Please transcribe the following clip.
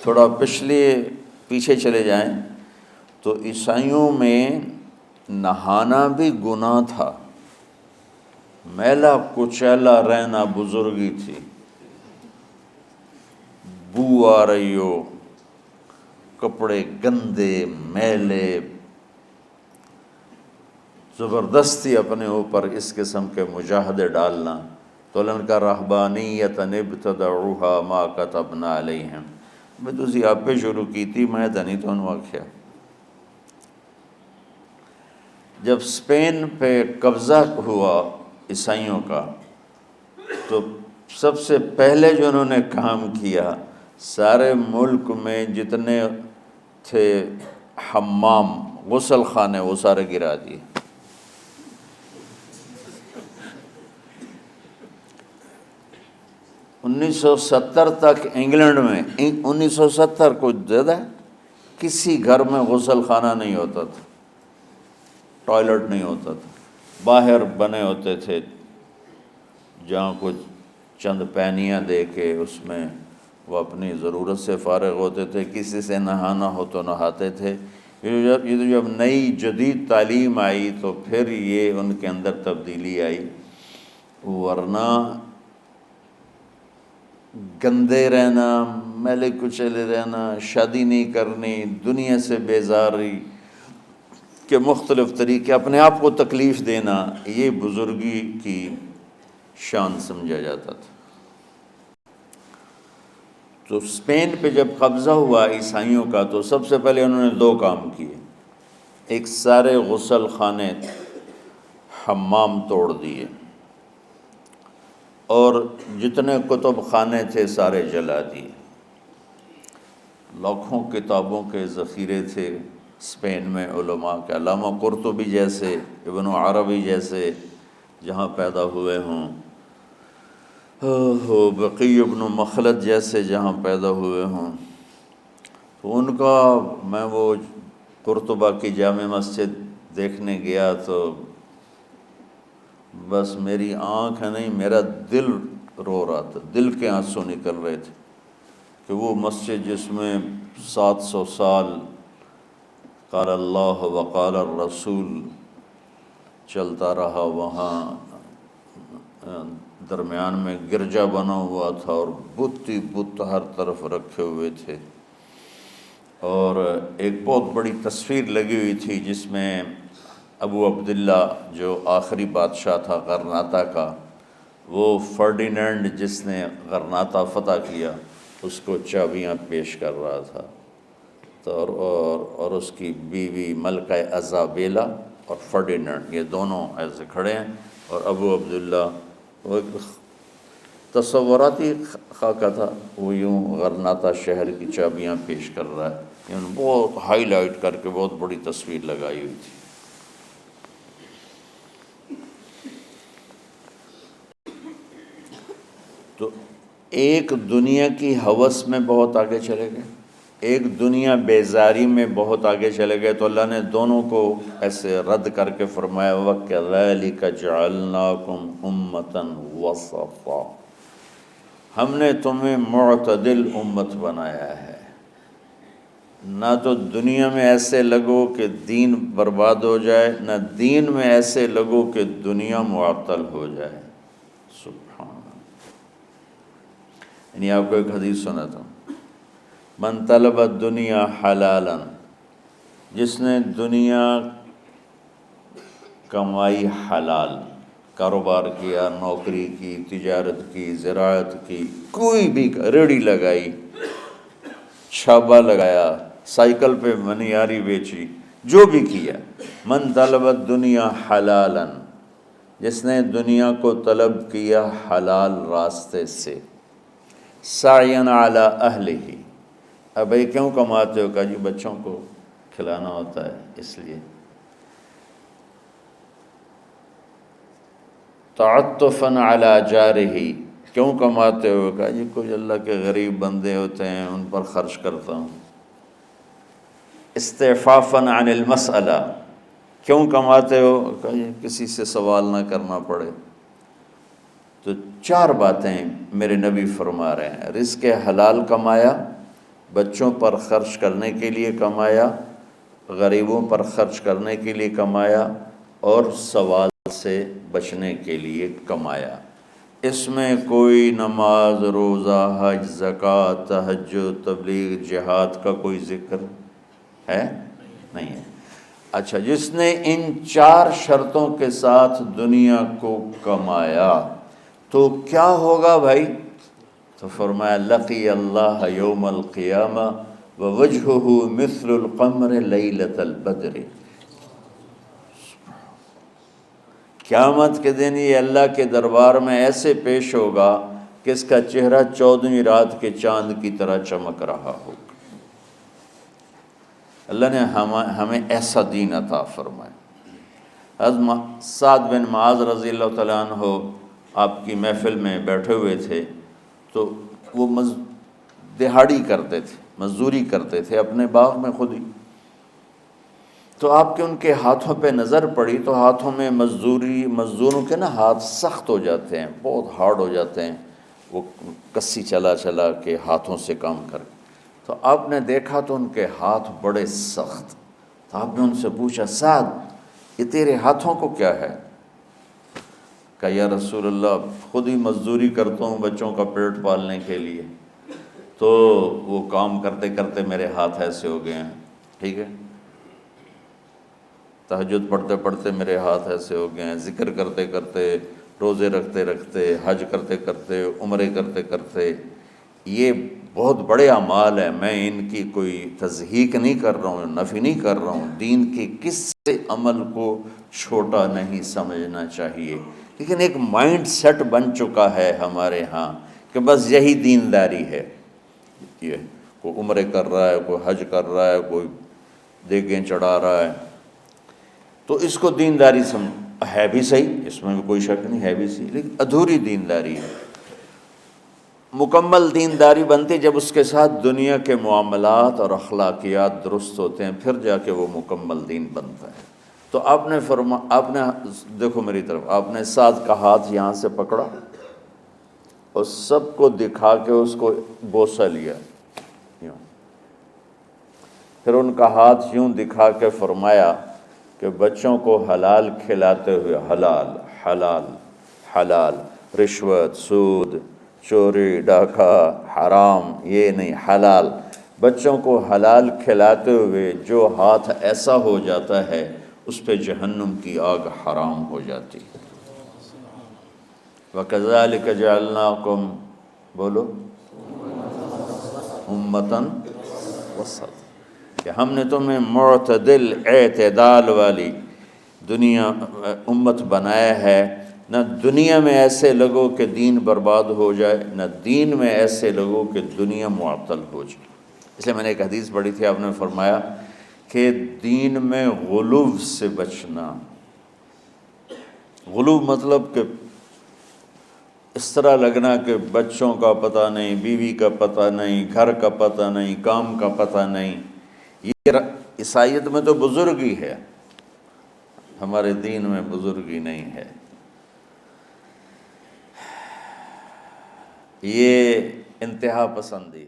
تھوڑا پیچھے چلے جائیں تو عیسائیوں میں نہانا بھی گناہ تھا، میلا کچیلا رہنا بزرگی تھی، بو آ رہی ہو، کپڑے گندے میلے، زبردستی اپنے اوپر اس قسم کے مجاہدے ڈالنا، تو لن کا رہبانیت ابتدعوها ما كتبنا علیہم، میں تو اسی آپ پہ شروع کی تھی، میں تو نہیں تو ان واقعہ۔ جب اسپین پہ قبضہ ہوا عیسائیوں کا تو سب سے پہلے جو انہوں نے کام کیا، سارے ملک میں جتنے تھے حمام غسل خانے وہ سارے گرا دیے۔ 1970 تک انگلینڈ میں 1970 کو زیادہ کسی گھر میں غسل خانہ نہیں ہوتا تھا، ٹوائلٹ نہیں ہوتا تھا، باہر بنے ہوتے تھے جہاں کچھ چند پینیاں دے کے اس میں وہ اپنی ضرورت سے فارغ ہوتے تھے، کسی سے نہانا ہو تو نہاتے تھے۔ یہ جب نئی جدید تعلیم آئی تو پھر یہ ان کے اندر تبدیلی آئی، ورنہ گندے رہنا، میلے کچیلے رہنا، شادی نہیں کرنی، دنیا سے بیزاری کے مختلف طریقے، اپنے آپ کو تکلیف دینا، یہ بزرگی کی شان سمجھا جاتا تھا۔ تو اسپین پہ جب قبضہ ہوا عیسائیوں کا تو سب سے پہلے انہوں نے 2 کام کیے، ایک سارے غسل خانے حمام توڑ دیے، اور جتنے کتب خانے تھے سارے جلا دیے۔ لاکھوں کتابوں کے ذخیرے تھے اسپین میں علماء کے، علامہ قرطبی جیسے، ابن عربی جیسے جہاں پیدا ہوئے ہوں، بقی ابن مخلد جیسے جہاں پیدا ہوئے ہوں، تو ان کا میں وہ قرطبہ کی جامع مسجد دیکھنے گیا تو بس میری آنکھ نہیں میرا دل رو رہا تھا، دل کے آنسو نکل رہے تھے کہ وہ مسجد جس میں 700 سال قال اللہ وقال الرسول چلتا رہا، وہاں درمیان میں گرجا بنا ہوا تھا اور بت ہی بت ہر طرف رکھے ہوئے تھے، اور ایک بہت بڑی تصویر لگی ہوئی تھی جس میں ابو عبداللہ جو آخری بادشاہ تھا غرناطہ کا، وہ فرڈینینڈ جس نے غرناطہ فتح کیا اس کو چابیاں پیش کر رہا تھا، تو اور اس کی بیوی ملکہ ایزابیلا اور فرڈینینڈ یہ دونوں ایسے کھڑے ہیں، اور ابو عبداللہ وہ ایک تصوراتی خاکہ تھا، وہ یوں غرناطہ شہر کی چابیاں پیش کر رہا ہے، یوں بہت ہائی لائٹ کر کے بہت بڑی تصویر لگائی ہوئی تھی۔ تو ایک دنیا کی ہوس میں بہت آگے چلے گئے، ایک دنیا بیزاری میں بہت آگے چلے گئے، تو اللہ نے دونوں کو ایسے رد کر کے فرمایا وَكَذَلِكَ جَعَلْنَاكُمْ أُمَّةً وَسَطًا، ہم نے تمہیں معتدل امت بنایا ہے، نہ تو دنیا میں ایسے لگو کہ دین برباد ہو جائے، نہ دین میں ایسے لگو کہ دنیا معطل ہو جائے۔ سبحان اللہ۔ یعنی آپ کو ایک حدیث سناتا ہوں، من طلب الدنیا حلالا، جس نے دنیا کمائی حلال، کاروبار کیا، نوکری کی، تجارت کی، زراعت کی، کوئی بھی ریڑھی لگائی، چھابا لگایا، سائیکل پہ منیاری بیچی، جو بھی کیا، من طلب الدنیا حلالا، جس نے دنیا کو طلب کیا حلال راستے سے، سعین علی اہلہ، اب یہ کیوں کماتے ہو؟ کہا جی بچوں کو کھلانا ہوتا ہے اس لیے، تعطفا علی جارہ، کیوں کماتے ہو؟ کہا جی کچھ اللہ کے غریب بندے ہوتے ہیں ان پر خرچ کرتا ہوں، استعفافا عن المسئلہ، کیوں کماتے ہو؟ کہا جی کسی سے سوال نہ کرنا پڑے۔ تو 4 باتیں میرے نبی فرما رہے ہیں، رزق حلال کمایا، بچوں پر خرچ کرنے کے لیے کمایا، غریبوں پر خرچ کرنے کے لیے کمایا، اور سوال سے بچنے کے لیے کمایا۔ اس میں کوئی نماز، روزہ، حج، زکوٰۃ، تہجد، تبلیغ، جہاد کا کوئی ذکر ہے؟ نہیں ہے۔ اچھا، جس نے ان 4 شرطوں کے ساتھ دنیا کو کمایا تو کیا ہوگا بھائی؟ تو فرمایا لقی اللہ یوم القیامہ ووجہہ مثل القمر لیلۃ البدر۔ قیامت کے دن یہ اللہ کے دربار میں ایسے پیش ہوگا کہ اس کا چہرہ 14ویں رات کے چاند کی طرح چمک رہا ہوگا۔ اللہ نے ہمیں ایسا دین عطا فرمایا۔ حضرت سعد بن معاذ رضی اللہ تعالیٰ عنہ آپ کی محفل میں بیٹھے ہوئے تھے، تو وہ دہاڑی کرتے تھے، مزدوری کرتے تھے اپنے باغ میں خود ہی۔ تو آپ کے ان کے ہاتھوں پہ نظر پڑی تو ہاتھوں میں مزدوروں کے نا ہاتھ سخت ہو جاتے ہیں، بہت ہارڈ ہو جاتے ہیں، وہ کسی چلا کے ہاتھوں سے کام کر۔ تو آپ نے دیکھا تو ان کے ہاتھ بڑے سخت۔ تو آپ نے ان سے پوچھا سعد، یہ تیرے ہاتھوں کو کیا ہے؟ کہا یا رسول اللہ خود ہی مزدوری کرتا ہوں بچوں کا پیٹ پالنے کے لیے، تو وہ کام کرتے کرتے میرے ہاتھ ایسے ہو گئے ہیں، ٹھیک ہے، تہجد پڑھتے پڑھتے میرے ہاتھ ایسے ہو گئے ہیں، ذکر کرتے کرتے، روزے رکھتے رکھتے، حج کرتے کرتے، عمرے کرتے کرتے، یہ بہت بڑے اعمال ہیں، میں ان کی کوئی تضحیق نہیں کر رہا ہوں، نفی نہیں کر رہا ہوں، دین کے کسی عمل کو چھوٹا نہیں سمجھنا چاہیے، لیکن ایک مائنڈ سیٹ بن چکا ہے ہمارے ہاں کہ بس یہی دینداری ہے۔ یہ کوئی عمرے کر رہا ہے، کوئی حج کر رہا ہے، کوئی دیگیں چڑھا رہا ہے، تو اس کو دینداری ہے بھی صحیح، اس میں بھی کوئی شک نہیں، ہے بھی صحیح، لیکن ادھوری دینداری ہے۔ مکمل دینداری بنتی جب اس کے ساتھ دنیا کے معاملات اور اخلاقیات درست ہوتے ہیں، پھر جا کے وہ مکمل دین بنتا ہے۔ تو آپ نے دیکھو میری طرف، آپ نے سعد کا ہاتھ یہاں سے پکڑا اور سب کو دکھا کے اس کو بوسہ لیا، یوں، پھر ان کا ہاتھ یوں دکھا کے فرمایا کہ بچوں کو حلال کھلاتے ہوئے، حلال حلال حلال، رشوت، سود، چوری، ڈاکہ، حرام، یہ نہیں، حلال، بچوں کو حلال کھلاتے ہوئے جو ہاتھ ایسا ہو جاتا ہے اس پہ جہنم کی آگ حرام ہو جاتی۔ وَكَذَلِكَ جَعَلْنَاكُمْ، بولو، اُمَّةً وسط، کہ ہم نے تمہیں معتدل، اعتدال والی امت بنایا ہے، نہ دنیا میں ایسے لوگوں کہ دین برباد ہو جائے، نہ دین میں ایسے لوگوں کہ دنیا معطل ہو جائے۔ اس لیے میں نے ایک حدیث پڑھی تھی، آپ نے فرمایا کہ دین میں غلو سے بچنا۔ غلو مطلب کہ اس طرح لگنا کہ بچوں کا پتہ نہیں، بیوی کا پتہ نہیں، گھر کا پتہ نہیں، کام کا پتہ نہیں، یہ عیسائیت میں تو بزرگی ہے، ہمارے دین میں بزرگی نہیں ہے۔ یہ انتہا پسندی